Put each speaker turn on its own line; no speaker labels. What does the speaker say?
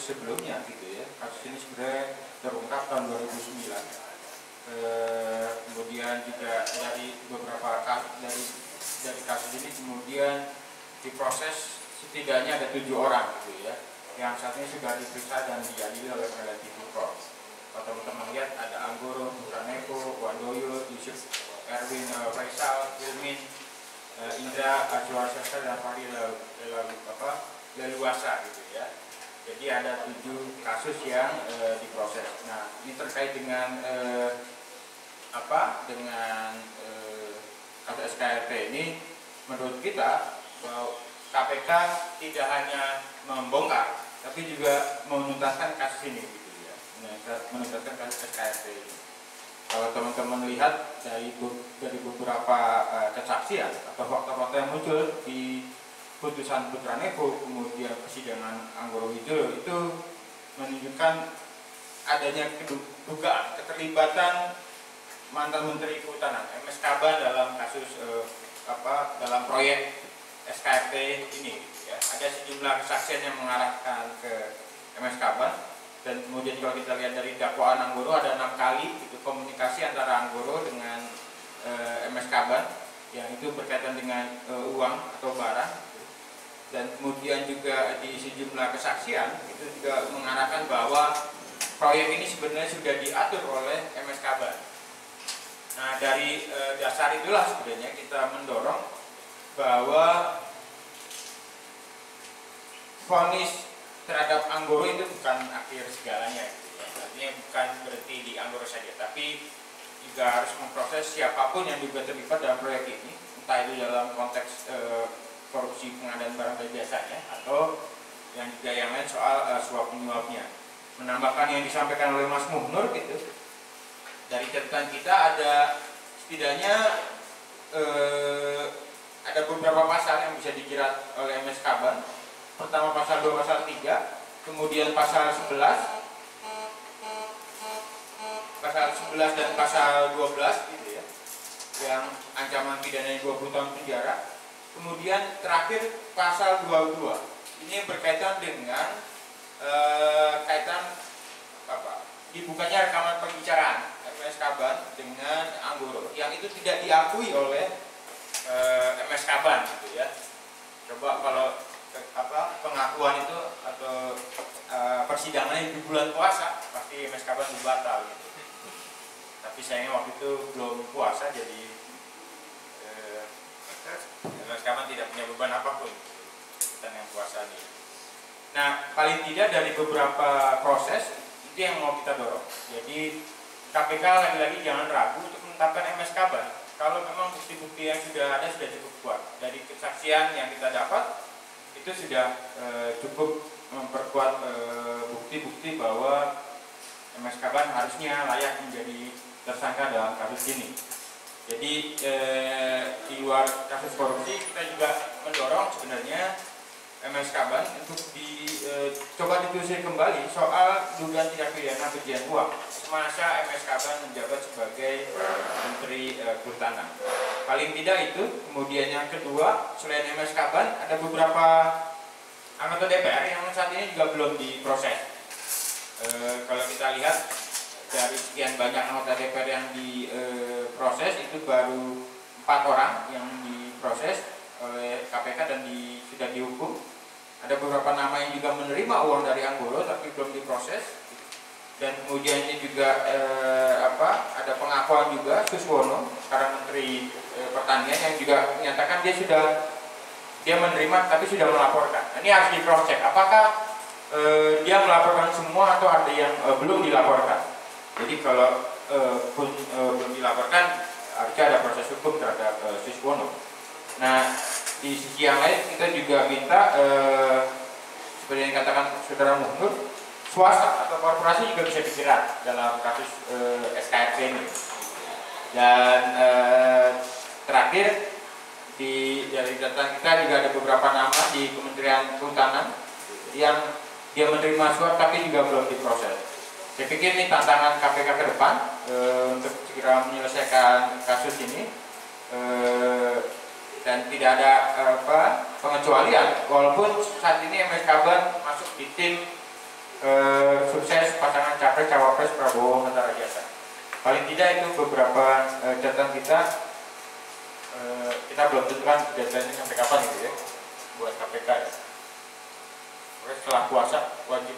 sebelumnya gitu ya. Kasus ini sebenarnya terungkap tahun 2009. Kemudian juga dari beberapa dari kasus ini kemudian diproses setidaknya ada 7 orang gitu ya, yang saat ini sudah diperiksa dan diadili oleh pengadilan tipikor. Kalau teman-teman lihat ada Anggoro, Putranepo, Wandoyo, Yusuf, Erwin, Faisal, Ilmin, Indra, Azwar Sastra, dan Fahri Leluasa gitu ya. Jadi ada 7 kasus yang diproses. Nah, ini terkait dengan kasus SKRT ini, menurut kita bahwa KPK tidak hanya membongkar, tapi juga menuntaskan kasus ini gitu ya, menuntaskan kasus SKRT ini. Kalau teman-teman lihat dari beberapa kesaksian atau fakta-fakta yang muncul di putusan Putranepo, kemudian persidangan Anggoro Wijoyo, itu menunjukkan adanya dugaan keterlibatan mantan Menteri Kehutanan MS Kaban dalam kasus dalam proyek SKRT ini ya. Ada sejumlah kesaksian yang mengarahkan ke MS Kaban, dan kemudian kalau kita lihat dari dakwaan Anggoro ada 6 kali itu komunikasi antara Anggoro dengan MS Kaban yang itu berkaitan dengan uang atau barang, dan kemudian juga di sejumlah kesaksian itu juga mengarahkan bahwa proyek ini sebenarnya sudah diatur oleh MS Kaban. Nah, dari dasar itulah sebenarnya kita mendorong bahwa vonis terhadap Anggoro itu bukan akhir segalanya gitu ya. Artinya bukan berhenti di Anggoro saja, tapi juga harus memproses siapapun yang juga terlibat dalam proyek ini, entah itu dalam konteks korupsi pengadaan barang dan jasanya atau yang juga yang lain soal suap menyuapnya. Menambahkan yang disampaikan oleh Mas Muhnur gitu, dari catatan kita ada setidaknya ada beberapa pasal yang bisa dijerat oleh MS Kaban. Pertama pasal 2, pasal 3, kemudian pasal 11 dan pasal 12 gitu ya, yang ancaman pidananya 20 tahun penjara. Kemudian terakhir pasal 22, ini berkaitan dengan dibukanya rekaman pembicaraan MS Kaban dengan Anggoro yang itu tidak diakui oleh MS Kaban gitu ya. Coba kalau pengakuan itu atau persidangannya di bulan puasa, pasti MS Kaban batal gitu. Tapi sayangnya waktu itu belum puasa, jadi MS Kaban tidak punya beban apapun tentang yang puasa ini. Nah, paling tidak dari beberapa proses itu yang mau kita dorong. Jadi KPK lagi-lagi jangan ragu untuk menetapkan MS Kaban kalau memang bukti-bukti yang sudah ada sudah cukup kuat. Dari kesaksian yang kita dapat itu sudah cukup memperkuat bukti-bukti bahwa MS Kaban harusnya layak menjadi tersangka dalam kasus ini. Jadi di luar kasus korupsi kita juga mendorong sebenarnya MS Kaban untuk coba ditelusuri kembali soal dugaan tindak pidana pencucian uang semasa MS Kaban menjabat sebagai Menteri Kehutanan. Paling tidak itu. Kemudian yang kedua, selain MS Kaban ada beberapa anggota DPR yang saat ini juga belum diproses. Kalau kita lihat dari sekian banyak anggota DPR yang diproses itu baru 4 orang yang diproses oleh KPK dan sudah dihukum. Ada beberapa nama yang juga menerima uang dari Anggoro tapi belum diproses. Dan kemudian ini juga ada pengakuan juga Suswono, sekarang Menteri Pertanian, yang juga menyatakan dia menerima tapi sudah melaporkan. Nah, ini harus diproses apakah dia melaporkan semua atau ada yang belum dilaporkan. Jadi kalau belum dilaporkan harusnya ada proses hukum terhadap Suswono. Nah, di sisi yang lain kita juga minta seperti yang dikatakan Saudara Muhnur, swasta atau korporasi juga bisa dijerat dalam kasus SKRT ini. Dan terakhir dari data kita juga ada beberapa nama di Kementerian Kehutanan yang dia menerima suap tapi juga belum diproses. Saya pikir ini tantangan KPK ke depan untuk segera menyelesaikan kasus ini. Dan tidak ada pengecualian, walaupun saat ini MS Kaban masuk di tim sukses pasangan capres cawapres Prabowo Hatta Rajasa. Paling tidak itu beberapa catatan kita. Kita belum tentukan deadline sampai kapan gitu ya buat KPK ya. Setelah puasa wajib